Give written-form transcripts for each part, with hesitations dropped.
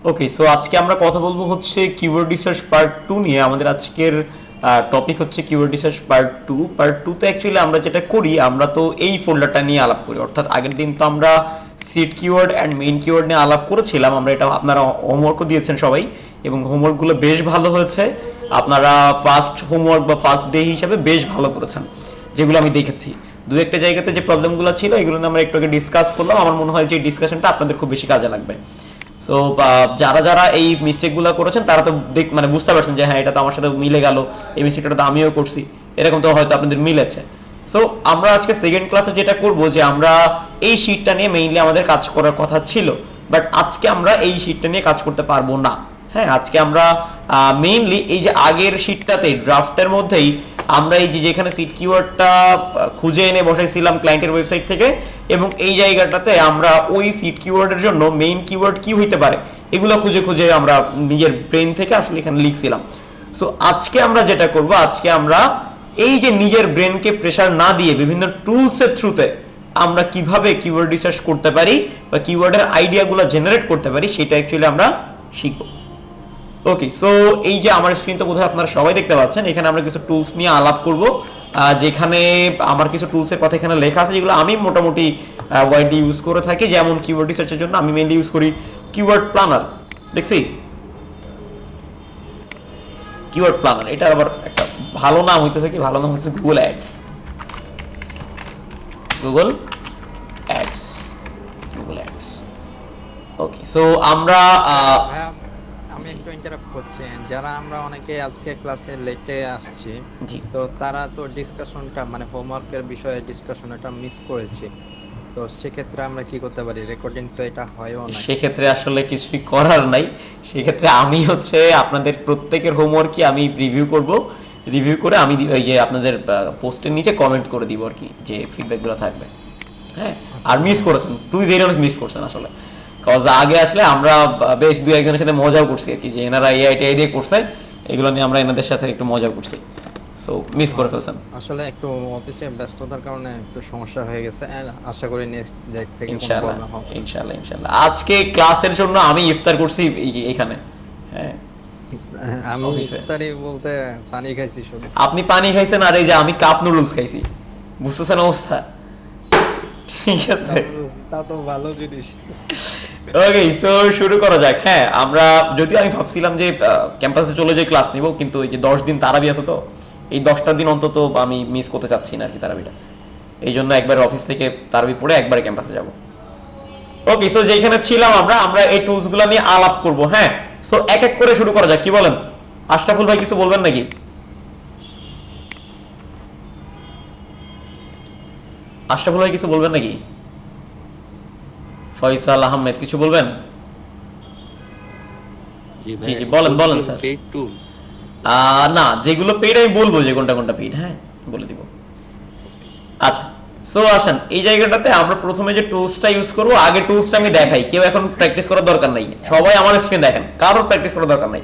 ওকে, so আজকে আমরা কথা বলবো হচ্ছে কিওয়ার্ড রিসার্চ পার্ট 2 নিয়ে। আমাদের আজকের টপিক হচ্ছে কিওয়ার্ড রিসার্চ পার্ট 2। পার্ট 2 তে অ্যাকচুয়ালি আমরা যেটা করি, আমরা তো এই ফোল্ডারটা নিয়ে আলাপ করি, অর্থাৎ আগের দিন তো আমরা seed keyword and main keyword নিয়ে আলাপ করেছিলাম। আমরা এটা আপনারা হোমওয়ার্কও দিয়েছেন সবাই, এবং হোমওয়ার্কগুলো বেশ ভালো হয়েছে। আপনারা ফার্স্ট হোমওয়ার্ক বা ফার্স্ট ডে হিসাবে বেশ ভালো করেছেন, যেগুলো আমি দেখেছি। দু একটা জায়গাতে যে প্রবলেমগুলো ছিল এগুলো নিয়ে আমরা একটু আগে ডিসকাস করলাম। আমার মনে হয় যে ডিসকাশনটা আপনাদের খুব বেশি কাজে লাগবে। সো যারা যারা এই মিস্টেকগুলো করেছেন তারা তো মানে বুঝতে পারছেন যে হ্যাঁ, এটা তো আমার সাথে মিলে গেল, এই মিস্টেকটা তো আমিও করছি, এরকম তো হয়তো আপনাদের মিলেছে। সো আমরা আজকে সেকেন্ড ক্লাসে যেটা করব, যে আমরা এই শিটটা নিয়ে মেইনলি আমাদের কাজ করার কথা ছিল, বাট আজকে আমরা এই শিটটা নিয়ে কাজ করতে পারবো না। হ্যাঁ, আজকে আমরা মেইনলি এই যে আগের শিটটাতে ড্রাফটের মধ্যেই আমরা এই যে যেখানে সিড কিওয়ার্ডটা খুঁজে এনে বসাইছিলাম ক্লায়েন্টের ওয়েবসাইট থেকে, এবং এই জায়গাটাতে আমরা ওই সিড কিওয়ার্ডের জন্য মেইন কিওয়ার্ড কি হইতে পারে এগুলো খুঁজে খুঁজে আমরা নিজের ব্রেন থেকে আসলে এখানে লিখছিলাম। সো আজকে আমরা যেটা করব, আজকে আমরা এই যে নিজের ব্রেনকে প্রেসার না দিয়ে বিভিন্ন টুলসের থ্রুতে আমরা কিভাবে কিওয়ার্ড রিসার্চ করতে পারি বা কিওয়ার্ডের আইডিয়াগুলো জেনারেট করতে পারি সেটা অ্যাকচুয়ালি আমরা শিখব। ওকে, সো এই যে আমার স্ক্রিন তো বোধহয় আপনারা সবাই দেখতে পাচ্ছেন। এখানে আমরা কিছু টুলস নিয়ে আলাপ করব, যেখানে আমার কিছু টুলসের কথা এখানে লেখা আছে, যেগুলো আমি মোটামুটি ওয়াইডলি ইউজ করে থাকি। যেমন কিওয়ার্ড রিসার্চের জন্য আমি মেইনলি ইউজ করি কিওয়ার্ড প্ল্যানার। দেখছি কিওয়ার্ড প্ল্যানার, এটা আবার একটা ভালো নাম হইতেছে, কি ভালো নাম হচ্ছে Google ads. Google ads, Google ads. Okay, so আমরা আমি একটু ইন্টারাপ্ট করছি। যারা আমরা অনেকে আজকে ক্লাসে লেটে আসছি, জি, তো তারা তো ডিসকাশনটা মানে হোমওয়ার্কের বিষয়ে ডিসকাশনটা মিস করেছি। তো সেক্ষেত্রে আমরা কি করতে পারি? রেকর্ডিং তো এটা হয়ও না। সেক্ষেত্রে আসলে কিছুই করার নাই। সেক্ষেত্রে আমি হচ্ছে আপনাদের প্রত্যেকের হোমওয়ার্কই আমি রিভিউ করব। রিভিউ করে আমি ওই যে আপনাদের পোস্টের নিচে কমেন্ট করে দিব আর কি, যে ফিডব্যাকগুলো থাকবে। হ্যাঁ, আর মিস করেছেন, টু ভেরি অনেস্ট মিস করছেন আসলে। কজ আগে আসলে আমরা বেশ দু একজনের সাথে মজাও করছি আর কি, যে এনারা এআইটিআই দিয়ে করছে, এগুলো নিয়ে আমরা এনাদের সাথে একটু মজা করছি। সো মিস করে ফেলছেন। আসলে একটু অফিসে ব্যস্ততার কারণে একটু সমস্যা হয়ে গেছে। আশা করি নেক্সট ডেট থেকে কোনো ইনশাআল্লাহ, প্রবলেম হবে না। ইনশাআল্লাহ, ইনশাআল্লাহ। আজকে ক্লাসের জন্য আমি ইফতার করছি এখানে। হ্যাঁ, আমি অফিসে। ইফতারি বলতে পানি খাইছি শুধু। আপনি পানি খাইছেন, আর এই যে আমি কাপ নুডলস খাইছি। বুঝতেছেন অবস্থা? ঠিক আছে, তা তো ভালো জিনিস। ওকে, সো শুরু করা যাক। হ্যাঁ, আমরা যদিও আমি ভাবছিলাম যে ক্যাম্পাসে চলে যাই ক্লাস নিব, কিন্তু এই যে 10 দিন তারাবি আছে, তো এই 10টা দিন অন্তত আমি মিস করতে চাচ্ছি না আর কি তারাবিটা। এই জন্য একবার অফিস থেকে তারাবি পড়ে একবারে ক্যাম্পাসে যাব। ওকে, সো যেখানে ছিলাম আমরা আমরা এই টুলসগুলো নিয়ে আলাপ করব। হ্যাঁ, সো এক এক করে শুরু করা যাক, কি বলেন? আশরাফুল ভাই কিছু বলবেন নাকি? আশরাফুল ভাই কিছু বলবেন নাকি? ফয়সাল আহমেদ কিছু বলবেন? জি জি, বলেন বলেন স্যার। না, যেগুলো পেইড আমি বলবো যে কোনটা কোনটা পেইড, হ্যাঁ বলে দিব। আচ্ছা, সো আসেন এই জায়গাটাতে আমরা প্রথমে যে টুলসটা ইউজ করব, আগে টুলসটা আমি দেখাই। কেউ এখন প্র্যাকটিস করার দরকার নাই, সবাই আমার স্ক্রিন দেখেন, কারোর প্র্যাকটিস করার দরকার নাই।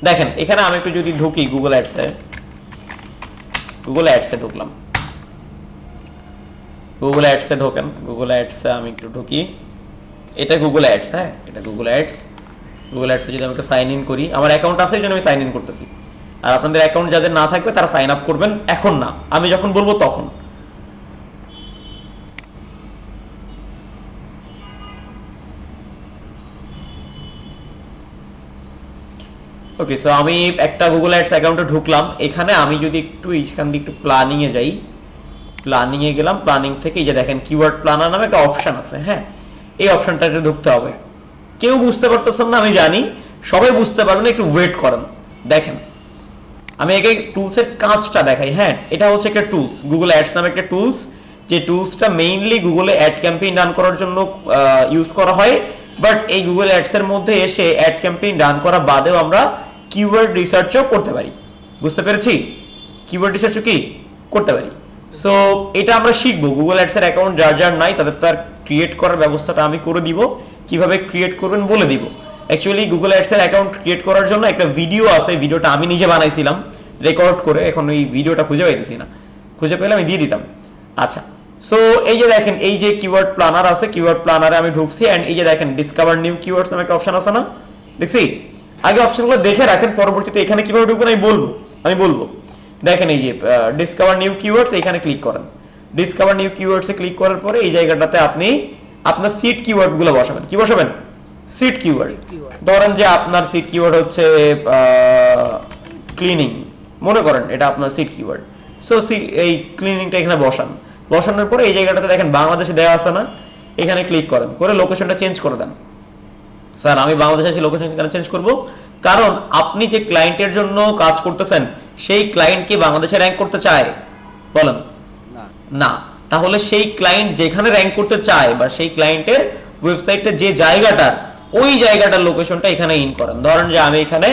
দেখেন এখানে আমি একটু যদি ঢুকি গুগল অ্যাডসে, গুগল অ্যাডসে ঢুকলাম। গুগল অ্যাডসে ঢোকেন, গুগল অ্যাডসে আমি একটু ঢুকি। এটা গুগল অ্যাডস, হ্যাঁ এটা গুগল অ্যাডস। গুগল অ্যাডসে যদি আমি একটু সাইন ইন করি, আমার অ্যাকাউন্ট আছে এই জন্য আমি সাইন ইন করতেছি। আর আপনাদের অ্যাকাউন্ট যাদের না থাকবে তারা সাইন আপ করবেন এখন না, আমি যখন বলবো তখন। ওকে, সো আমি একটা গুগল অ্যাডস অ্যাকাউন্টে ঢুকলাম। এখানে আমি যদি একটু এইখান দিয়ে একটু প্ল্যানিংয়ে যাই, প্ল্যানিংয়ে গেলাম। প্ল্যানিং থেকে এই যে দেখেন কিওয়ার্ড প্ল্যানার নামে একটা অপশন আছে। হ্যাঁ, এই অপশনটাতে ঢুকতে হবে। কেউ বুঝতে পারতেছেন না আমি জানি, সবাই বুঝতে পারবেন, একটু ওয়েট করেন। দেখেন আমি আগে টুলসের কাজটা দেখাই। হ্যাঁ, এটা হচ্ছে একটা টুলস, গুগল অ্যাডস নামে একটা টুলস, যে টুলসটা মেইনলি গুগলে অ্যাড ক্যাম্পেইন রান করার জন্য ইউজ করা হয়। বাট এই গুগল অ্যাডসের মধ্যে এসে অ্যাড ক্যাম্পেইন রান করা বাদেও আমরা কিওয়ার্ড রিসার্চও করতে পারি। বুঝতে পেরেছি? কিওয়ার্ড রিসার্চও কি করতে পারি। সো এটা আমরা শিখবো। গুগল অ্যাডসের অ্যাকাউন্ট যার যার নাই তাদের তো আর ক্রিয়েট করার ব্যবস্থাটা আমি করে দিব, কিভাবে ক্রিয়েট করবেন বলে দিব। অ্যাকচুয়ালি গুগল অ্যাডসের অ্যাকাউন্ট ক্রিয়েট করার জন্য একটা ভিডিও আছে, ভিডিওটা আমি নিজে বানাইছিলাম রেকর্ড করে। এখন ওই ভিডিওটা খুঁজে পাইতেছি না, খুঁজে পেলে আমি দিয়ে দিতাম। আচ্ছা, সো এই যে দেখেন এই যে কিওয়ার্ড প্ল্যানার আছে, কিওয়ার্ড প্ল্যানারে আমি ঢুকছি, অ্যান্ড এই যে দেখেন ডিসকভার নিউ কিওয়ার্ডস নামে একটা অপশন আছে না, দেখছি আগে অপশনগুলো দেখে রাখেন, পরবর্তীতে এখানে কিভাবে ঢুকবেন আমি বলবো। দেখেন এই যে ডিসকভার নিউ কিওয়ার্ডস, এখানে ক্লিক করেন। ডিসকভার নিউ কিওয়ার্ডসে ক্লিক করার পরে এই জায়গাটাতে আপনি আপনার সিড কিওয়ার্ডগুলো বসাবেন। কি বসাবেন? Seed keyword. ধরেন যে আপনার সিড কিওয়ার্ড হচ্ছে ক্লিনিং, মনে করেন এটা আপনার সিড কিওয়ার্ড। সো এই ক্লিনিংটা এখানে বসানোর পরে এই জায়গাটাতে দেখেন বাংলাদেশে দেওয়া আছে না, এখানে ক্লিক করেন, করে লোকেশনটা চেঞ্জ করে দেন। স্যার আমি বাংলাদেশে আছি, লোকেশন কেন চেঞ্জ করব? কারণ আপনি যে ক্লায়েন্টের জন্য কাজ করতেছেন সেই ক্লায়েন্ট কি বাংলাদেশে র্যাঙ্ক করতে চায়? বলেন না। তাহলে সেই ক্লায়েন্ট যেখানে র্যাঙ্ক করতে চায় বা সেই ক্লায়েন্টের ওয়েবসাইটে যে জায়গাটা, ওই জায়গাটার লোকেশনটা এখানে ইন করেন। ধরেন যে আমি এখানে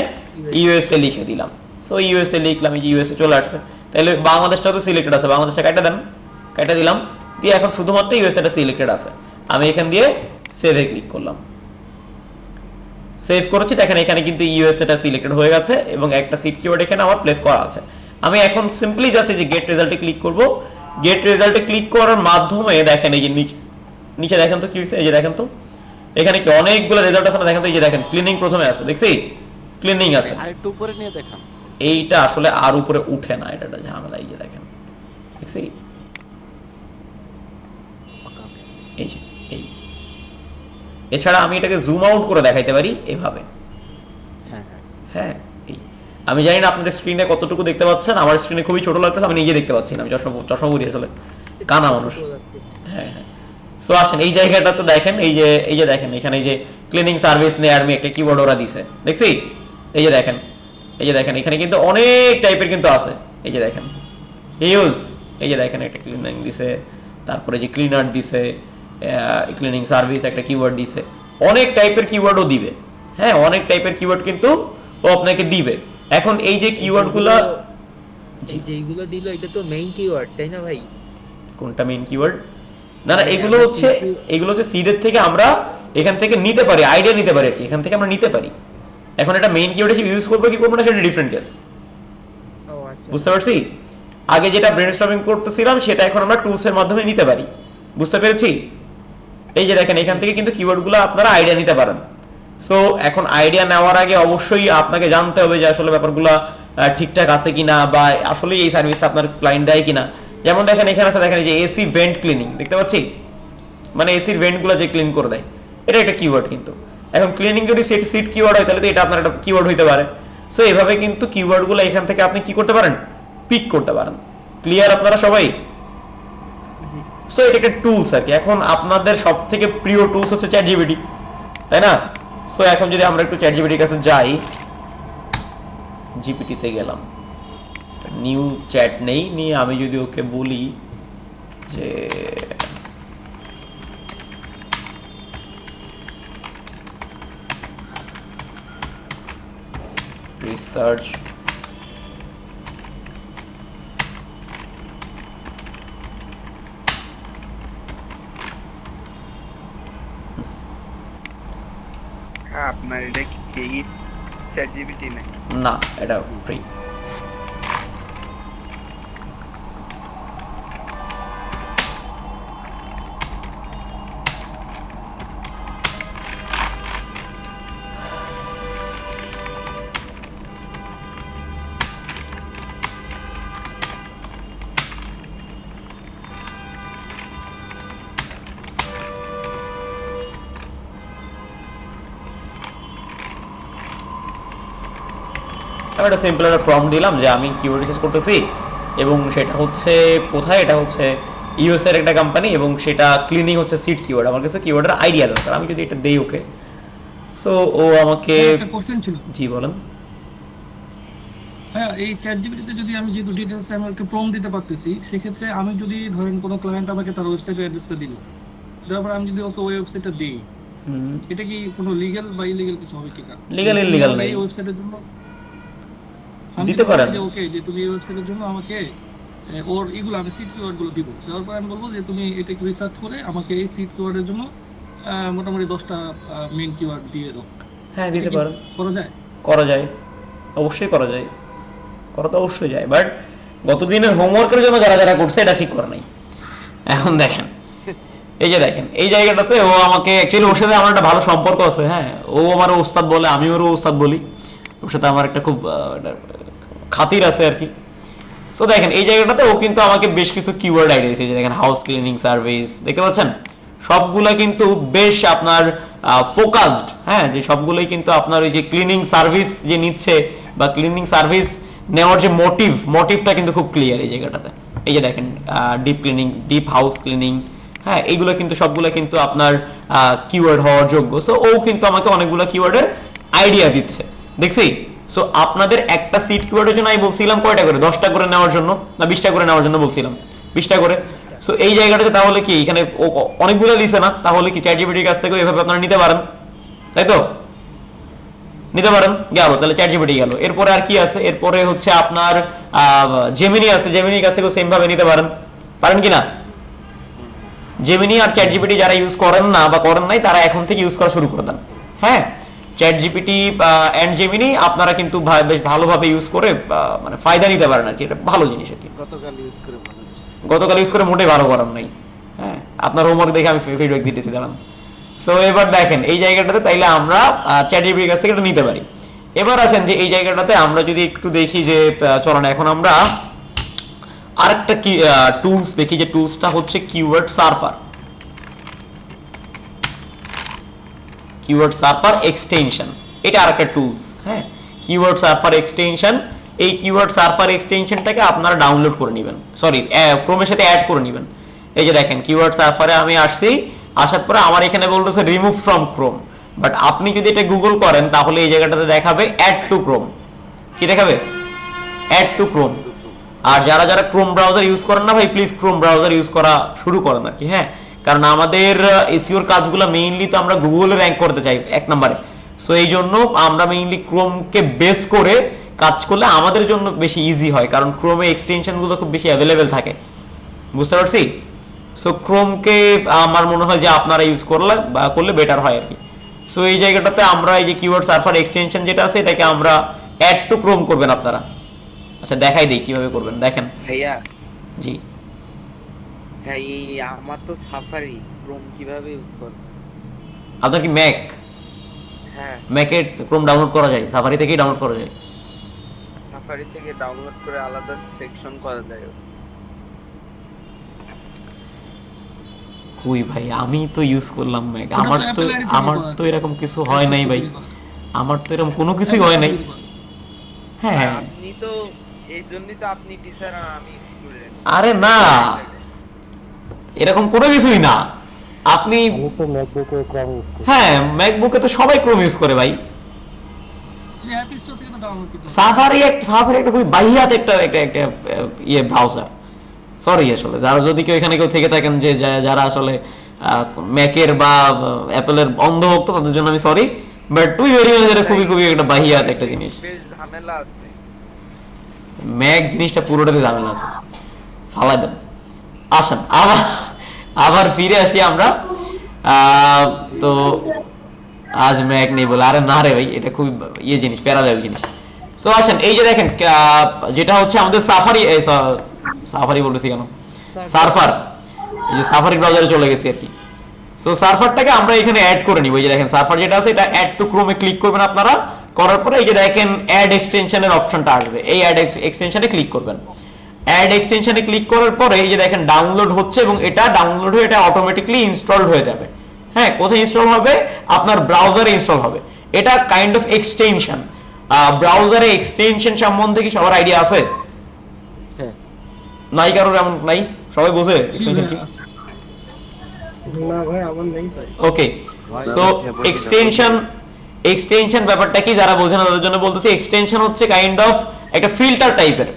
ইউএসএ লিখে দিলাম, সো ইউএসএ লিখলাম, এই যে ইউএসএ চলে আসছে, তাহলে বাংলাদেশটা তো সিলেক্টেড আছে, বাংলাদেশটা কেটে দিলাম, দিয়ে এখন শুধুমাত্র ইউএসএটা সিলেক্টেড আছে। আমি এখান দিয়ে সেভে ক্লিক করলাম, সেভ করেছি, দেখেন এখানে কিন্তু ইউএসএটা সিলেক্টেড হয়ে গেছে এবং একটা সিট কিওয়ার্ড এখানে আমার প্লেস করা আছে। আমি এখন সিম্পলি জাস্ট এই যে গেট রেজাল্টে ক্লিক করব। গেট রেজাল্টে ক্লিক করার মাধ্যমে দেখেন এই যে নিচে দেখেন তো কি হয়েছে, এই যে দেখেন তো এখানে কি অনেকগুলো রেজাল্ট আছে না, দেখেন তো এই যে দেখেন ক্লিনিং প্রথমে আছে, দেখছি ক্লিনিং আছে। আরেকটু উপরে নিয়ে দেখান। এইটা আসলে আর উপরে উঠে না, এটা একটা ঝামেলা। এই যে দেখেন, দেখছি এই যে এই, এছাড়া আমি এটাকে জুম আউট করে দেখাইতে পারি এভাবে। হ্যাঁ এই, আমি জানি না আপনাদের স্ক্রিনে কতটুকু দেখতে পাচ্ছেন, আমার স্ক্রিনে খুবই ছোট লাগতেছে, আমি নিজে দেখতে পাচ্ছি না, আমি চশমা পরি আসলে, কানা মানুষ। হ্যাঁ হ্যাঁ, সো আসেন এই জায়গাটা তো দেখেন, এই যে দেখেন এখানে এই যে ক্লিনিং সার্ভিস নেয়ার মি একটা কিওয়ার্ড ওরা দিছে, দেখছি এই যে দেখেন এখানে কিন্তু অনেক টাইপের কিন্তু আছে। এই যে দেখেন হিউজ, এই যে দেখেন একটা ক্লিনিং দিছে, তারপরে যে ক্লিনার দিছে, ক্লিনিং সার্ভিস একটা কিওয়ার্ড দিছে, অনেক টাইপের কিওয়ার্ডও দিবে। হ্যাঁ, অনেক টাইপের কিওয়ার্ড কিন্তু ও আপনাকে দিবে। এখন এই যে কিওয়ার্ডগুলো যেগুলো দিল এটা তো মেইন কিওয়ার্ড, তাই না ভাই? কোনটা মেইন কিওয়ার্ড? না এগুলো হচ্ছে সিডের থেকে আমরা এখান থেকে নিতে পারি, আইডিয়া নিতে পারি আর কি, এখান থেকে আমরা নিতে পারি। এখন এটা মেইন কিওয়ার্ড হিসেবে ইউজ করবো কি করবো না সেটা ডিফারেন্ট কেস, বুঝতে পারছি? আগে যেটা ব্রেনস্টর্মিং করতেছিলাম সেটা এখন আমরা টুলসের মাধ্যমে নিতে পারি, বুঝতে পেরেছি? এই যে দেখেন এখান থেকে কিন্তু কিওয়ার্ডগুলো আপনারা আইডিয়া নিতে পারেন। সো এখন আইডিয়া নেওয়ার আগে অবশ্যই আপনাকে জানতে হবে যে আসলে ব্যাপারগুলো ঠিকঠাক আছে কিনা, বা আসলে এই সার্ভিসটা আপনার ক্লায়েন্ট দেয় কিনা। যেমন দেখেন এখানে আছে, দেখেন এই যে এসি ভেন্ট ক্লিনিং, দেখতে পাচ্ছি, মানে এসির ভেন্টগুলো যে ক্লিন করে দেয়, এটা একটা কিওয়ার্ড। কিন্তু এখন ক্লিনিং যদি সিট কিওয়ার্ড হয় তাহলে তো এটা আপনার একটা কিওয়ার্ড হইতে পারে। সো এভাবে কিন্তু কিওয়ার্ডগুলো এখান থেকে আপনি কি করতে পারেন, পিক করতে পারেন। ক্লিয়ার আপনারা সবাই? সো এটা একটা টুলস আর কি। এখন আপনাদের সব থেকে প্রিয় টুলস হচ্ছে চ্যাট জিপিটি, তাই না? সো এখন যদি আমরা একটু চ্যাট জিপিটির কাছে যাই, জিপিটিতে গেলাম, নিউ চ্যাট নেই, নিয়ে আমি যদি ওকে বলি যে রিসার্চ আপনার এটা কি পেইড চ্যাট জিপিটি নাকি? না, এটা ফ্রি। আমি একটা সিম্পল একটা প্রম্পট দিলাম যে আমি কিওয়ার্ড রিসার্চ করতেছি, এবং সেটা হচ্ছে কোথায়, এটা হচ্ছে ইউএস এর একটা কোম্পানি, এবং সেটা ক্লিনিং হচ্ছে সিট কিওয়ার্ড। আমার কাছে কিওয়ার্ডের আইডিয়া দরকার, আমি যদি এটা দেই ওকে, সো ও আমাকে একটা কোশ্চেন ছিল। জি বলেন। হ্যাঁ, এই চ্যাট জিপিটিতে যদি আমি যেহেতু ডিটেলস আমাকে প্রম্পট দিতে পারতেছি, সেক্ষেত্রে আমি যদি ধরেন কোনো ক্লায়েন্ট আমাকে তার ওয়েবসাইটের অ্যাড্রেসটা দিল, তারপর আমি যদি ওকে ওই ওয়েবসাইটটা দিই, এটা কি কোনো লিগ্যাল বা ইলিগ্যাল কিছু হবে কিনা? লিগ্যাল ইলিগ্যাল নাই, এই ওয়েবসাইটের জন্য দিতে পারেন। ওকে, যে তুমি এই ওয়েবসাইটের জন্য আমাকে ওর এগুলো আমি সিট কিওয়ার্ডগুলো দিব, দেওয়ার পর আমি বলবো যে তুমি এটা একটু রিসার্চ করে আমাকে এই সিট কিওয়ার্ডের জন্য মোটামুটি 10টা মেইন কিওয়ার্ড দিয়ে দাও। হ্যাঁ, দিতে পারেন। করা যায়? করা যায়, অবশ্যই করা যায়, করা তো অবশ্যই যায়। বাট গতদিনের হোমওয়ার্কের জন্য যারা যারা করছে এটা ঠিক করে নাই। এখন দেখেন এই যে দেখেন এই জায়গাটাতে ও আমাকে অ্যাকচুয়ালি ওর সাথে আমার একটা ভালো সম্পর্ক আছে, হ্যাঁ, ও আমার ওস্তাদ বলে, আমি ওরও ওস্তাদ বলি, ওর সাথে আমার একটা খুব খাতির আছে আর কি। সো দেখেন এই জায়গাটাতে ও কিন্তু আমাকে বেশ কিছু কিওয়ার্ড আইডিয়া দিয়েছে, যে দেখেন হাউস ক্লিনিং সার্ভিস, দেখতে পাচ্ছেন সবগুলা কিন্তু বেশ আপনার ফোকাসড, হ্যাঁ, যে সবগুলোই কিন্তু আপনার ওই যে ক্লিনিং সার্ভিস যে নিচ্ছে বা ক্লিনিং সার্ভিস নেওয়ার যে মোটিভটা কিন্তু খুব ক্লিয়ার এই জায়গাটাতে। এই যে দেখেন deep cleaning, deep house cleaning, হ্যাঁ, এইগুলো কিন্তু সবগুলো কিন্তু আপনার কিওয়ার্ড হওয়ার যোগ্য। সো ও কিন্তু আমাকে অনেকগুলো কিওয়ার্ডের আইডিয়া দিচ্ছে, দেখছি। সো আপনাদের একটা সিট কিওয়ার্ডের জন্য আমি বলছিলাম কয়টা করে, 10টা করে নেওয়ার জন্য না 20টা করে নেওয়ার জন্য বলছিলাম, 20টা করে। সো এই জায়গাটাতে তাহলে কি এখানে অনেকগুলো লিখছে না, তাহলে কি চ্যাটজিপিটির কাছ থেকে এভাবে আপনারা নিতে পারেন, তাই তো? নিতে পারেন, গেল তাহলে চ্যাটজিপিটি গেল। এরপরে আর কি আছে? এরপরে হচ্ছে আপনার জেমিনি আছে, জেমিনির কাছ থেকেও সেম ভাবে নিতে পারেন, পারেন কি না? জেমিনি আর চ্যাটজিপিটি যারা ইউজ করেন না বা করেন নাই তারা এখন থেকে ইউজ করা শুরু করে দেন, হ্যাঁ। চ্যাটজিপিটি এন্ড জেমিনি আপনারা কিন্তু বেশ ভালোভাবে ইউজ করে মানে ফায়দা নিতে পারেন আর কি, এটা ভালো জিনিস আর কি। গতকাল ইউজ করে মোটেই ভালো করার নাই, হ্যাঁ, আপনার হোমওয়ার্ক দেখে আমি ফিডব্যাক দিতেছি, দাঁড়ান। সো এবার দেখেন এই জায়গাটাতে তাইলে আমরা চ্যাটজিপিটির কাছ থেকে এটা নিতে পারি। এবার আসেন যে এই জায়গাটাতে আমরা যদি একটু দেখি যে চলো না এখন আমরা আরেকটা কি টুলস দেখি, যে টুলসটা হচ্ছে keyword surfer. Keyword surfer extension, এটা আরেকটা টুলস, হ্যাঁ, কিওয়ার্ড সার্ফার এক্সটেনশন। এই কিওয়ার্ড সার্ফার এক্সটেনশনটাকে আপনারা ডাউনলোড করে নেবেন, সরি ক্রোমের সাথে অ্যাড করে নেবেন। এই যে দেখেন কিওয়ার্ড সার্ফারে আমি আসছি, আসার পরে আমার এখানে বলতেছে রিমুভ ফ্রম ক্রোম, বাট আপনি যদি এটা গুগল করেন তাহলে এই জায়গাটাতে দেখাবে অ্যাড টু ক্রোম। কি দেখাবে? Add to Chrome. আর যারা যারা ক্রোম ব্রাউজার ইউজ করেন না ভাই, প্লিজ ক্রোম ব্রাউজার ইউজ করা শুরু করেন আর কি, হ্যাঁ, কারণ আমাদের এসইওর কাজগুলো মেইনলি তো আমরা গুগলে র্যাঙ্ক করতে চাই 1 নম্বরে। সো এই জন্য আমরা মেইনলি ক্রোমকে বেস করে কাজ করলে আমাদের জন্য বেশি ইজি হয়, কারণ ক্রোমে এক্সটেনশনগুলো খুব বেশি অ্যাভেলেবেল থাকে, বুঝতে পারছি? সো ক্রোমকে আমার মনে হয় যে আপনারা ইউজ করলে বেটার হয় আর কি। সো এই জায়গাটাতে আমরা এই যে কিওয়ার্ড সার্ফার এক্সটেনশন যেটা আছে এটাকে আমরা অ্যাড টু ক্রোম করবেন আপনারা। আচ্ছা দেখাই দিই কিভাবে করবেন, দেখেন। ভাইয়া, জি হ্যাঁ, এই আমার তো সাফারি, ক্রোম কিভাবে ইউজ করব? আপনার কি ম্যাক? হ্যাঁ, ম্যাকে ক্রোম ডাউনলোড করা যায়, সাফারি থেকেই ডাউনলোড করা যায়। সাফারি থেকে ডাউনলোড করে আলাদা সেকশন করা যায়। কই ভাই, আমি তো ইউজ করলাম ম্যাক, ওটা তো আমার তো Apple ID থেকে আমার করা। তো এরকম কিছু হয় নাই ভাই, আমার তো এরকম কোনো কিছুই হয় নাই, হ্যাঁ। আপনি তো এই জন্যই তো আপনি টিচার আর আমি স্টুডেন্ট। আরে না, এরকম কোনো কিছুই না। আপনি হ্যাঁ, ম্যাকবুকে তো সবাই ক্রোম ইউজ করে ভাই। অ্যাপ স্টোর থেকে তো ডাউনলোড করতে হবে। সাফারি একটা খুবই বাহিয়াত একটা ইয়ে ব্রাউজার। সরি আসলে যারা যদি কেউ এখানে কেউ থেকে থাকেন যে যারা আসলে ম্যাকের বা অ্যাপেলের অন্ধভক্ত, তাদের জন্য আমি সরি, বাট টু ভেরি এটা খুবই খুবই একটা বাহিয়াত একটা জিনিস। বেশ ঝামেলা আছে। ম্যাক জিনিসটা পুরোটাতে ঝামেলা আছে, ফালাই দেন। আসেন আবার ফিরে আসি আমরা। তো আজ ম্যাক নেই বলে, আরে না রে ভাই, এটা খুবই ইয়ে জিনিস, প্যারাদায়ক জিনিস। সো আসেন এই যে দেখেন যেটা হচ্ছে আমাদের সাফারি বলতেছি কেন, সার্ফার, এই যে সাফারি ব্রাউজারে চলে গেছি আর কি। সো সার্ফারটাকে আমরা এখানে অ্যাড করে নিব। এই যে দেখেন সার্ফার যেটা আছে এটা অ্যাড টু ক্রোমে ক্লিক করবেন আপনারা, করার পরে এই যে দেখেন অ্যাড এক্সটেনশনের অপশনটা আসবে, এই অ্যাড এক্সটেনশনে ক্লিক করবেন। অ্যাড এক্সটেনশনে ক্লিক করার পরে এই যে দেখেন ডাউনলোড হচ্ছে, এবং এটা ডাউনলোড হয়ে এটা অটোমেটিক্যালি ইনস্টলড হয়ে যাবে, হ্যাঁ। কোথায় ইনস্টল হবে? আপনার ব্রাউজারে ইনস্টল হবে। এটা কাইন্ড অফ এক্সটেনশন। ব্রাউজারে এক্সটেনশন সম্বন্ধে কি সবার আইডিয়া আছে? হ্যাঁ। নাই কারোর এমন নাই? সবাই বোঝে এক্সটেনশন কি? ওকে, সো এক্সটেনশন ব্যাপারটা কি যারা বোঝে না তাদের জন্য বলতেছি। এক্সটেনশন হচ্ছে কাইন্ড অফ একটা ফিল্টার টাইপের,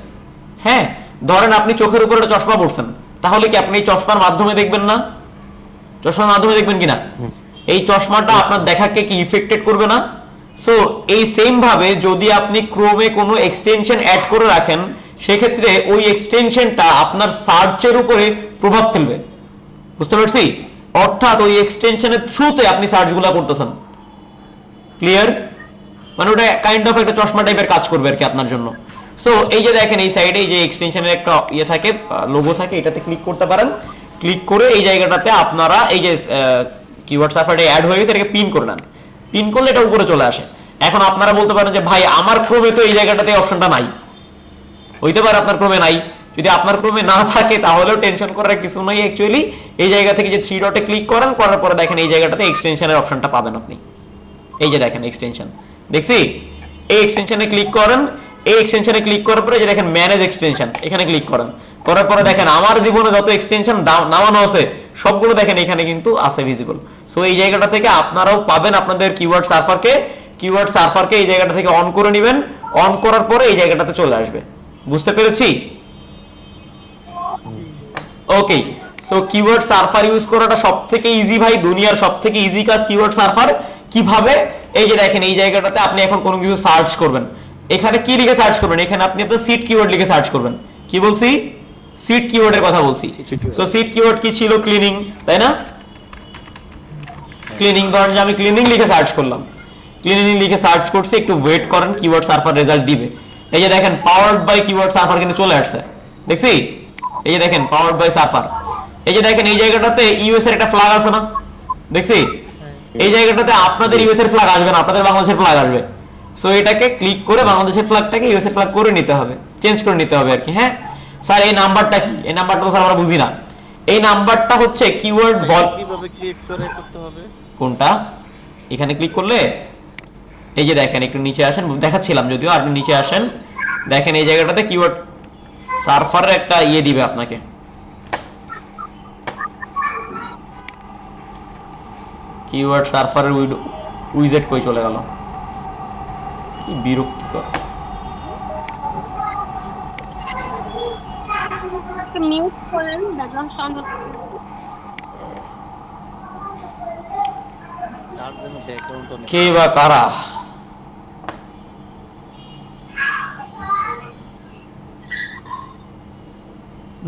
হ্যাঁ। ধরেন আপনি চোখের উপর একটা চশমা পড়ছেন, তাহলে কি আপনি এই চশমার মাধ্যমে দেখবেন না? চশমার মাধ্যমে দেখবেন কিনা? এই চশমাটা আপনার দেখাকে কি ইফেক্টেড করবে না? সো এই সেম ভাবে যদি আপনি ক্রোমে কোনো এক্সটেনশন অ্যাড করে রাখেন, সেক্ষেত্রে ওই এক্সটেনশনটা আপনার সার্চের উপরে প্রভাব ফেলবে, বুঝতে পারছি? অর্থাৎ ওই এক্সটেনশনের থ্রুতে আপনি সার্চগুলো করতেছেন, ক্লিয়ার? মানে ওটা কাইন্ড অফ একটা চশমা টাইপের কাজ করবে আর কি আপনার জন্য। সো এই যে দেখেন এই সাইডে এই যে এক্সটেনশনের একটা ইয়ে থাকে, লোগো থাকে, এটাতে ক্লিক করতে পারেন। ক্লিক করে এই জায়গাটাতে আপনারা এই যে কিওয়ার্ড সার্ভারটা অ্যাড হয়ে গেছে, এটাকে পিন করে নেন। পিন করলে এটা উপরে চলে আসে। এখন আপনারা বলতে পারেন যে ভাই আমার ক্রমে তো এই জায়গাটাতে অপশনটা নাই, হইতে পারে আপনার ক্রমে নাই। যদি আপনার ক্রমে না থাকে তাহলেও টেনশন করার কিছু নাই। অ্যাকচুয়ালি এই জায়গা থেকে যে 3 ডটে ক্লিক করেন, করার পরে দেখেন এই জায়গাটাতে এক্সটেনশনের অপশনটা পাবেন আপনি। এই যে দেখেন এক্সটেনশন, দেখছি এই এক্সটেনশনে ক্লিক করেন। এই এক্সটেনশনে ক্লিক করার পরে যে দেখেন ম্যানেজ এক্সটেনশন, এখানে ক্লিক করেন। করার পরে দেখেন আমার জীবনে যত এক্সটেনশন নামানো আছে সবগুলো দেখেন এখানে কিন্তু আছে ভিজিবল। সো এই জায়গাটা থেকে আপনারাও পাবেন আপনাদের কিওয়ার্ড সার্ভারকে এই জায়গাটা থেকে অন করে নেবেন। অন করার পরে এই জায়গাটাতে চলে আসবে। বুঝতে পেরেছি? ওকে, সো কিওয়ার্ড সার্ভার ইউজ করাটা সবথেকে ইজি ভাই, দুনিয়ার সবথেকে ইজি কাজ কিওয়ার্ড সার্ভার। কিভাবে? এই যে দেখেন এই জায়গাটাতে আপনি এখন কোনো কিছু সার্চ করবেন, এখানে কি লিখে সার্চ করবেন? এখানে আপনি আপনার সিট কিওয়ার্ড লিখে সার্চ করবেন। কি বলছি? সিট কিওয়ার্ডের কথা বলছি। সো সিট কিওয়ার্ড কি ছিল? ক্লিনিং, তাই না? ক্লিনিং, ধরেন যে আমি ক্লিনিং লিখে সার্চ করলাম, ক্লিনিং লিখে সার্চ করছি, একটু ওয়েট করেন, কিওয়ার্ড সার্ভার রেজাল্ট দিবে। এই যে দেখেন পাওয়ার্ড বাই কিওয়ার্ড সার্ভার কিন্তু চলে আসছে, দেখছি? এই যে দেখেন পাওয়ার্ড বাই সার্ভার। এই যে দেখেন এই জায়গাটাতে ইউএস এর একটা ফ্ল্যাগ আছে না, দেখছি? এই জায়গাটাতে আপনাদের ইউএস এর ফ্ল্যাগ আসবে না, আপনাদের বাংলাদেশের ফ্ল্যাগ আসবে। সো এটাকে ক্লিক করে বাংলাদেশের ফ্ল্যাগটাকে ইউএস এর ফ্ল্যাগ করে নিতে হবে, চেঞ্জ করে নিতে হবে আর কি। হ্যাঁ স্যার, এই নাম্বারটা কি? এই নাম্বারটা তো স্যার আমরা বুঝি না। এই নাম্বারটা হচ্ছে কিওয়ার্ড কিভাবে ক্লিক করে করতে হবে? কোনটা? এখানে ক্লিক করলে এই যে দেখেন একটু নিচে আসেন, দেখাচ্ছিলাম যদিও, আর একটু নিচে আসেন, দেখেন এই জায়গাটাতে কিওয়ার্ড সার্ভারের একটা ইয়ে দিবে আপনাকে। কিওয়ার্ড সার্ভারের উইজেট কই চলে গেল, কি বিরক্তিকর। মিউট করেন, ব্যাকগ্রাউন্ড সাউন্ড হচ্ছে। তার জন্য ব্যাকগ্রাউন্ডটা কে বা কারা?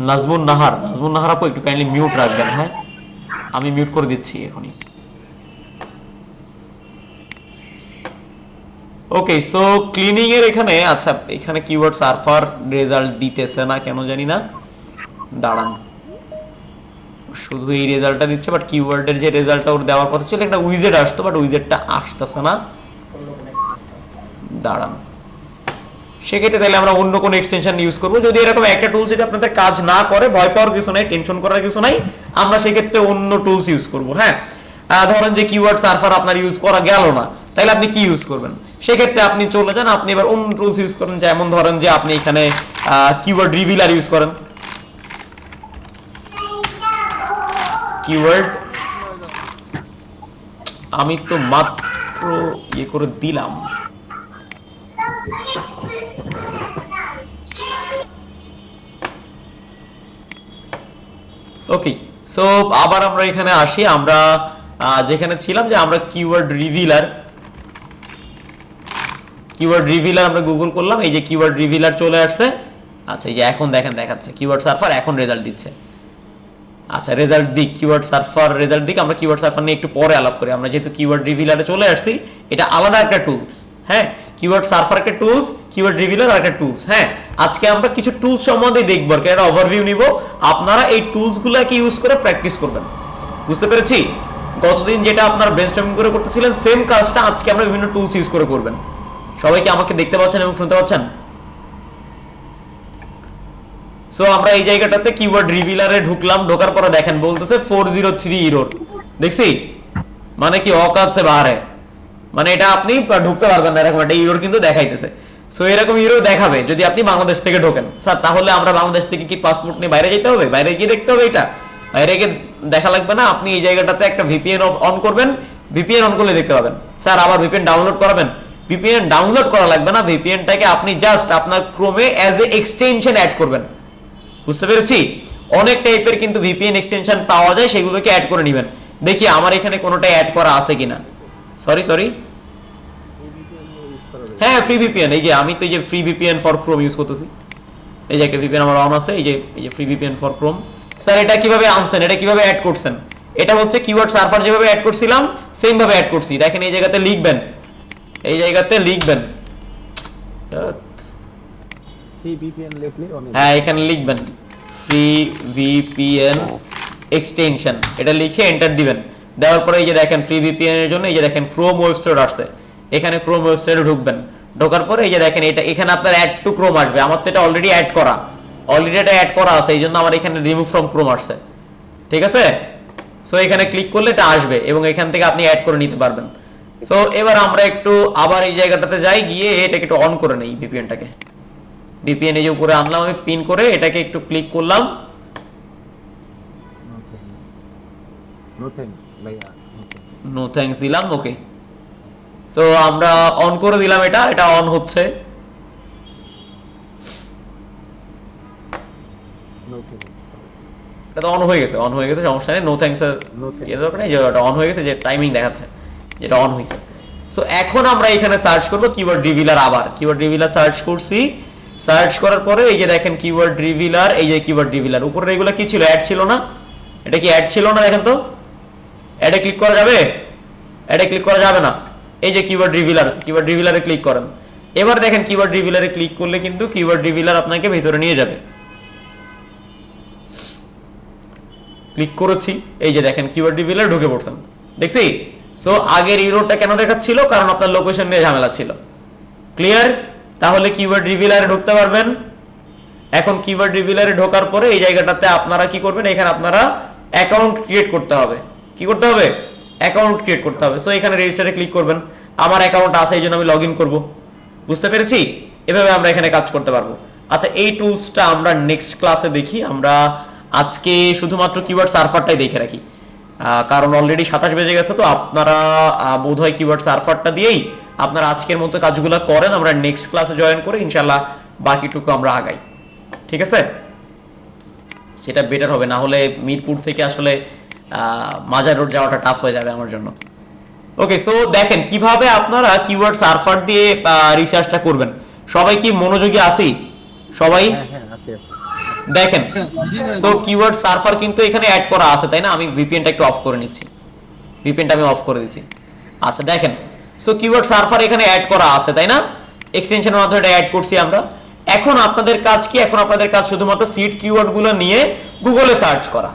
নাজমুন নাহার আপু একটু কাইন্ডলি মিউট রাখবেন। হ্যাঁ, আমি মিউট করে দিচ্ছি এখনই। ওকে, সো ক্লিনিং এর এখানে, আচ্ছা এখানে কিওয়ার্ড সার্ভার রেজাল্ট দিতেছে না কেন জানি না, দাঁড়ান, শুধু এই রেজাল্টটা দিচ্ছে, বাট কিওয়ার্ডের যে রেজাল্টটা ওর দেওয়ার কথা ছিল একটা উইজেট আসতো, বাট উইজেটটা আসতেছে না। দাঁড়ান, সেক্ষেত্রে তাহলে আমরা অন্য কোনো এক্সটেনশন ইউজ করবো। যদি এরকম একটা টুলস যদি আপনাদের কাজ না করে, ভয় পাওয়ার কিছু নাই, টেনশন করার কিছু নাই, আমরা সেক্ষেত্রে অন্য টুলস ইউজ করবো। হ্যাঁ, ধরেন যে কিওয়ার্ড সার্ভার আপনার ইউজ করা গেল না, তাহলে আপনি কি ইউজ করবেন? সেক্ষেত্রে আপনি চলে যান, আপনি এবার অন্য টুলস ইউজ করেন। যেমন ধরেন যে আপনি এখানে কিওয়ার্ড রিভিলার ইউজ করেন। কিওয়ার্ড আমি তো মাত্র ইয়ে করে দিলাম। ওকে, সো আবার আমরা এখানে আসি, আমরা যেখানে ছিলাম, যে আমরা কিওয়ার্ড রিভিলার আমরা গুগল করলাম, এই যে কিওয়ার্ড রিভিলার চলে আসছে। আচ্ছা, এই যে এখন দেখেন দেখাচ্ছে কিওয়ার্ড সার্ভার এখন রেজাল্ট দিচ্ছে। আচ্ছা, রেজাল্ট দিক, কিওয়ার্ড সার্ভার রেজাল্ট দিক। আমরা কিওয়ার্ড সার্ভার নিয়ে একটু পরে আলাপ করি। আমরা যেহেতু কিওয়ার্ড রিভিলারে চলে আসছি, এটা আলাদা একটা টুলস। হ্যাঁ, কিওয়ার্ড সার্ভার একটা টুলস, কিওয়ার্ড রিভিলার একটা টুলস। হ্যাঁ, আজকে আমরা কিছু টুলস সম্বন্ধে দেখব, আর একটা ওভারভিউ নিব। আপনারা এই টুলসগুলোকে ইউজ করে প্র্যাকটিস করবেন। বুঝতে পেরেছি? গতদিন যেটা আপনারা ব্রেনস্টর্মিং করে করতেছিলেন, সেম কাজটা আজকে আমরা বিভিন্ন টুলস ইউজ করে করবেন। সবাই কি আমাকে দেখতে পাচ্ছেন এবং শুনতে পাচ্ছেন? সো আমরা এই জায়গাটাতে কিওয়ার্ড রিভিলারে ঢুকলাম, ঢোকার পরে দেখেন বলতেছে 403 এরর। দেখছি? মানে কি অকাজ সে বাহারে, মানে এটা আপনি ঢুকতে পারবেন না, এরকম একটা এরর কিন্তু দেখাইতেছে। সো এরকম এরর দেখাবে যদি আপনি বাংলাদেশ থেকে ঢোকেন। স্যার, তাহলে আমরা বাংলাদেশ থেকে কি পাসপোর্ট নিয়ে বাইরে যেতে হবে? বাইরে গিয়ে দেখতে হবে? এটা বাইরে গিয়ে দেখা লাগবে না। আপনি এই জায়গাটাতে একটা ভিপিএন অন করবেন, ভিপিএন অন করলে দেখতে পাবেন। স্যার, আবার ভিপিএন ডাউনলোড করাবেন? ভিপিএন ডাউনলোড করা লাগবে না, ভিপিএনটাকে আপনি জাস্ট আপনার ক্রোমে অ্যাজ এ এক্সটেনশন অ্যাড করবেন। বুঝতে পেরেছি? অনেক টাইপের কিন্তু ভিপিএন এক্সটেনশন পাওয়া যায়, সেগুলোকে অ্যাড করে নেবেন। দেখি আমার এখানে কোনোটা অ্যাড করা আছে কিনা। সরি, হ্যাঁ, ফ্রি ভিপিএন। এই যে আমি তো এই যে free VPN for Chrome use করতেছি। এই যে একটা ভিপিএন আমার অন আছে, এই যে free VPN for Chrome. Sir, এটা কিভাবে আনছেন? এটা কিভাবে অ্যাড করছেন? এটা হচ্ছে কিওয়ার্ড সার্ভার যেভাবে অ্যাড করছিলাম সেম ভাবে অ্যাড করছি। দেখেন এই জায়গাতে লিখবেন, ফ্রি ভিপিএন লিখলে অনেক, হ্যাঁ এখানে লিখবেন ফ্রি ভিপিএন এক্সটেনশন, এটা লিখে এন্টার দিবেন। দেওয়ার পরে এই যে দেখেন ফ্রি ভিপিএন এর জন্য এই যে দেখেন ক্রোম ওয়েবসাইট আসছে, এখানে ক্রোম ওয়েবসাইটে ঢুকবেন। ঢোকার পরে এই যে দেখেন এটা এখানে আপনার অ্যাড টু ক্রোম আসবে, আমার তো এটা অলরেডি অ্যাড করা, এটা অ্যাড করা আছে, এই জন্য আমার এখানে রিমুভ ফ্রম ক্রোম আসছে, ঠিক আছে। সো এখানে ক্লিক করলে এটা আসবে এবং এখান থেকে আপনি অ্যাড করে নিতে পারবেন। সো এবার আমরা একটু আবার এই জায়গাটাতে যাই, গিয়ে এটাকে একটু অন করে নেই ভিপিএনটাকে। ভিপিএন এই যে উপরে আনলাম আমি পিন করে, এটাকে একটু ক্লিক করলাম, নো থ্যাঙ্কস দিলাম, ওকে। সো আমরা অন করে দিলাম, এটা অন হচ্ছে। এটা অন হয়ে গেছে, সমস্যা নেই, নো থ্যাঙ্কস এর ইয়ে দরকার নেই, যে এটা অন হয়ে গেছে, যে টাইমিং দেখাচ্ছে যেটা অন হয়েছে। সো এখন আমরা এখানে সার্চ করব কিওয়ার্ড রিভিলার, আবার কিওয়ার্ড রিভিলার সার্চ করছি। সার্চ করার পরে এই যে দেখেন কিওয়ার্ড রিভিলার, এই যে কিওয়ার্ড রিভিলার উপরে এগুলো কি ছিল, অ্যাড ছিল না, এটা কি অ্যাড ছিল না, দেখেন তো অ্যাডে ক্লিক করা যাবে, অ্যাডে ক্লিক করা যাবে না। এই যে কিওয়ার্ড রিভিলার, কিওয়ার্ড রিভিলারে ক্লিক করেন। এবার দেখেন কিওয়ার্ড রিভিলারে ক্লিক করলে কিন্তু কিওয়ার্ড রিভিলার আপনাকে ভিতরে নিয়ে যাবে। ক্লিক করেছি, এই যে দেখেন কিওয়ার্ড রিভিলার ঢুকে পড়ছেন, দেখছি। সো আগের ইরোরটা কেন দেখাচ্ছিল, কারণ আপনার লোকেশন নিয়ে ঝামেলা ছিল। ক্লিয়ার? তাহলে কিওয়ার্ড রিভিলারে ঢুকতে পারবেন। এখন কিওয়ার্ড রিভিলারে ঢোকার পরে এই জায়গাটাতে আপনারা কি করবেন, এখানে আপনারা অ্যাকাউন্ট ক্রিয়েট করতে হবে। কি করতে হবে? অ্যাকাউন্ট ক্রিয়েট করতে হবে। সো এখানে রেজিস্টারে ক্লিক করবেন, আমার অ্যাকাউন্ট আছে এই জন্য আমি লগ ইন করবো। বুঝতে পেরেছি? এভাবে আমরা এখানে কাজ করতে পারবো। আচ্ছা, এই টুলসটা আমরা নেক্সট ক্লাসে দেখি। আমরা আজকে শুধুমাত্র কিওয়ার্ড সার্ভারটাই দেখে রাখি, কারণ অলরেডি 27 বেজে গেছে। তো আপনারা বোধহয় কিওয়ার্ড সার্ভারটা দিয়েই আপনারা আজকের মতো কাজগুলো করেন, আমরা নেক্সট ক্লাসে জয়েন করে ইনশাল্লাহ বাকিটুকু আমরা আগাই, ঠিক আছে? সেটা বেটার হবে, না হলে মিরপুর থেকে আসলে মাজার রোড যাওয়াটা টাফ হয়ে যাবে আমার জন্য। ওকে, সো দেখেন কিভাবে আপনারা কিওয়ার্ড সার্ভার দিয়ে রিসার্চটা করবেন। সবাই কি মনোযোগী আছি? সবাই দেখেন। সো কিওয়ার্ড সার্ভার কিন্তু এখানে অ্যাড করা আছে, তাই না? আমি ভিপিএনটা একটু অফ করে নিচ্ছি, ভিপিএনটা আমি অফ করে দিচ্ছি। আচ্ছা দেখেন, সো কিওয়ার্ড সার্ভার এখানে অ্যাড করা আছে, তাই না? এক্সটেনশনের মাধ্যমে এটা অ্যাড করছি আমরা। এখন আপনাদের কাজ কি? এখন আপনাদের কাজ শুধুমাত্র সিড কিওয়ার্ডগুলো নিয়ে গুগলে সার্চ করা।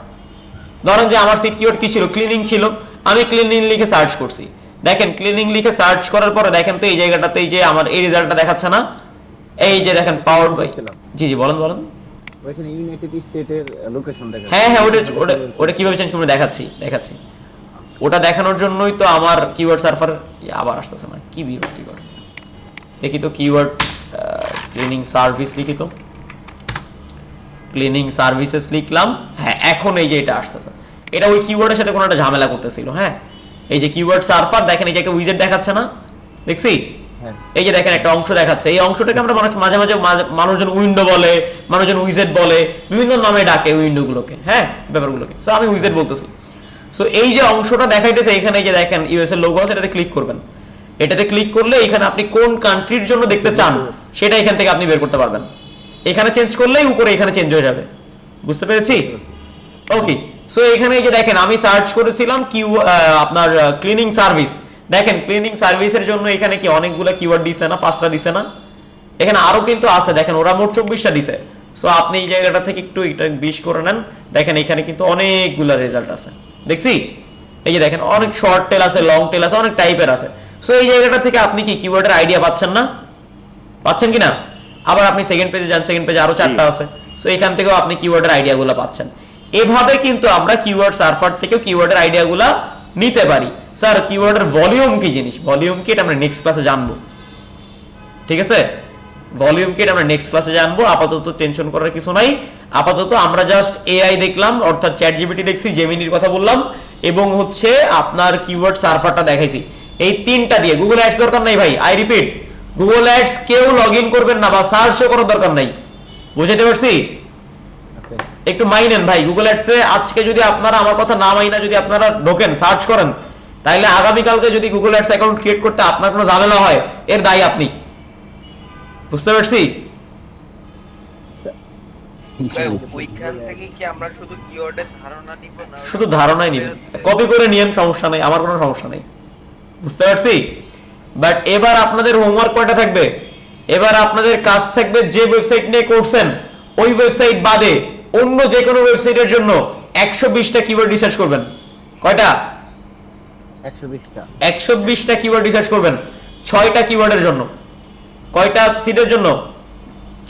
ধরেন যে আমার সিড কিওয়ার্ড কি ছিল, ক্লিনিং ছিল, আমি ক্লিনিং লিখে সার্চ করছি। দেখেন ক্লিনিং লিখে সার্চ করার পরে দেখেন তো এই জায়গাটাতে এই যে আমার এই রেজাল্টটা দেখাচ্ছে না, এই যে দেখেন পাওয়ার্ড বাই, জি জি বলেন বলেন। ওইখানে ইউনাইটেড স্টেটের লোকেশন দেখাচ্ছে। হ্যাঁ হ্যাঁ, ওটা কিভাবে চেঞ্জ করব দেখাচ্ছি। ওটা দেখানোর জন্যই তো আমার কিওয়ার্ড সার্ভার আবার আসতেছে না, কি বিরক্তিকর। দেখি তো কিওয়ার্ড ক্লিনিং সার্ভিস লিখি তো, ক্লিনিং সার্ভিসেস লিখলাম। হ্যাঁ, এখন এই যে এটা আসতেছে, এটা ওই কিওয়ার্ডের সাথে কোনো একটা ঝামেলা করতেছিল। হ্যাঁ, এই যে কিওয়ার্ড সার্ভার দেখেন, এই যে একটা উইজেট দেখাচ্ছে না, দেখছি? এই যে দেখেন একটা অংশ দেখাচ্ছে, এই অংশটাকে আমরা মাঝে মাঝে মানুষজন উইন্ডো বলে, মানুষজন উইজেট বলে, বিভিন্ন নামে ডাকে উইন্ডোগুলোকে, হ্যাঁ ব্যাপারগুলোকে। সো আমি উইজেট বলতেছি। সো এই যে অংশটা দেখাইতেছে এখানে, এই যে দেখেন ইউএস এর লোগো আছে, এটাতে ক্লিক করবেন। এটাতে ক্লিক করলে এখানে আপনি কোন কান্ট্রির জন্য দেখতে চান সেটা এখান থেকে আপনি বের করতে পারবেন। এখানে চেঞ্জ করলেই উপরে এখানে চেঞ্জ হয়ে যাবে। বুঝতে পেরেছি? ওকে, সো এখানে এই যে দেখেন আমি সার্চ করেছিলাম আপনার ক্লিনিং সার্ভিস। দেখেন ক্লিনিং সার্ভিসের জন্য এখানে কি অনেকগুলো কিওয়ার্ড দিছে না, 5টা দিছে না? এখানে আরো কিন্তু আছে, দেখেন ওরা মোট 24টা দিছে। সো আপনি এই জায়গাটা থেকে একটু এটা 20 করে নেন, দেখেন এখানে কিন্তু অনেকগুলো রেজাল্ট আছে, দেখছি? এই যে দেখেন অনেক শর্ট টেল আছে, লং টেল আছে, অনেক টাইপের আছে। সো এই জায়গাটা থেকে আপনি কি কিওয়ার্ডের আইডিয়া পাচ্ছেন না? পাচ্ছেন কিনা? আবার আপনি সেকেন্ড পেজে যান, সেকেন্ড পেজে আরো 4টা আছে। সো এখান থেকেও আপনি কিওয়ার্ডের আইডিয়াগুলো পাচ্ছেন। এভাবে কিন্তু আমরা কিওয়ার্ড সার্ভার থেকে কিওয়ার্ডের আইডিয়াগুলো নিতে পারি। স্যার কিওয়ার্ডের ভলিউম কি জিনিস, ভলিউম কি, এটা আমরা নেক্সট ক্লাসে জানবো, ঠিক আছে? ভলিউম কি এটা আমরা নেক্সট ক্লাসে জানবো। আপাতত টেনশন করার কিছু নাই। আপাতত আমরা জাস্ট এআই দেখলাম, অর্থাৎ চ্যাট জিপিটি দেখছি, জেমিনির কথা বললাম, এবং হচ্ছে আপনার কিওয়ার্ড সার্ভারটা দেখাইছি। এই 3টা দিয়ে গুগল অ্যাডস দরকার নাই ভাই, আই রিপিট, গুগল অ্যাডস কেউ লগ ইন করবেন না বা সার্চও করার দরকার নাই। বুঝাতে পারছি? একটু মাইনেন ভাই, গুগল অ্যাডসে আজকে যদি আপনারা আমার কথা না মাইনা যদি আপনারা ঢোকেন সার্চ করেন, তাহলে আগামীকালকে যদি গুগল অ্যাডস অ্যাকাউন্ট ক্রিয়েট করতে আপনার কোনো ঝামেলা হয়, এর দায়ী আপনি। বুঝতে পারছি? ওইখান থেকে কি আমরা শুধু কিওয়ার্ডের ধারণা নিব না? শুধু ধারণাই নিবেন, কপি করে নিয়েন, সমস্যা নাই, আমার কোনো সমস্যা নেই। বুঝতে পারছি? বাট এবার আপনাদের হোমওয়ার্ক কয়টা থাকবে? এবার আপনাদের কাজ থাকবে যে ওয়েবসাইট নিয়ে করছেন ওই ওয়েবসাইট বাদে অন্য যে কোনো ওয়েবসাইটের জন্য 120টা কিওয়ার্ড রিসার্চ করবেন। কয়টা? 120টা। 120টা কিওয়ার্ড রিসার্চ করবেন 6টা কিওয়ার্ডের জন্য। কয়টা সিটের জন্য?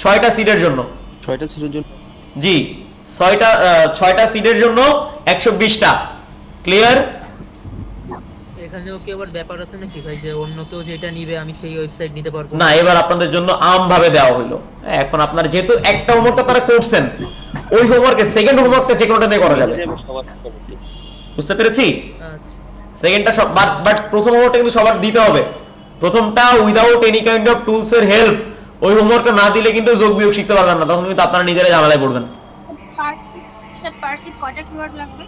6টা সিটের জন্য। 6টা সিটের জন্য। জি, 6টা সিটের জন্য 120টা। ক্লিয়ার? এখানেও কি আবার ব্যাপার আছে নাকি ভাই যে অন্য কেউ যেটা নিবে আমি সেই ওয়েবসাইট নিতে পারবো? না, এবার আপনাদের জন্য আম ভাবে দেওয়া হলো। এখন আপনারা যেহেতু একটা হোমওয়ার্কটা তারা করছেন, ওই হোমওয়ার্কে সেকেন্ড হোমওয়ার্কটা যে কোনোটা দিয়ে করা যাবে। বুঝতে পেরেছি? আচ্ছা সেকেন্ডটা সব বাট প্রথম হোমওয়ার্কটা কিন্তু সবার দিতে হবে। প্রথমটা without any kind of tools এর হেল্প ওই হোমওয়ার্কটা না দিলে কিন্তু যোগ বিয়োগ শিখতে পারবেন না, তখন কিন্তু আপনারা নিজেরাই ঝামেলায় পড়বেন। পার সিট কয়টা কিওয়ার্ড লাগবে?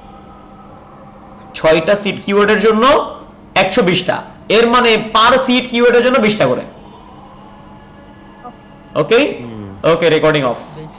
6টা সিট কিওয়ার্ডের জন্য 120টা, এর মানে পার সিট কিওয়ার্ডের জন্য 20টা করে। ওকে ওকে, রেকর্ডিং অফ। বেশ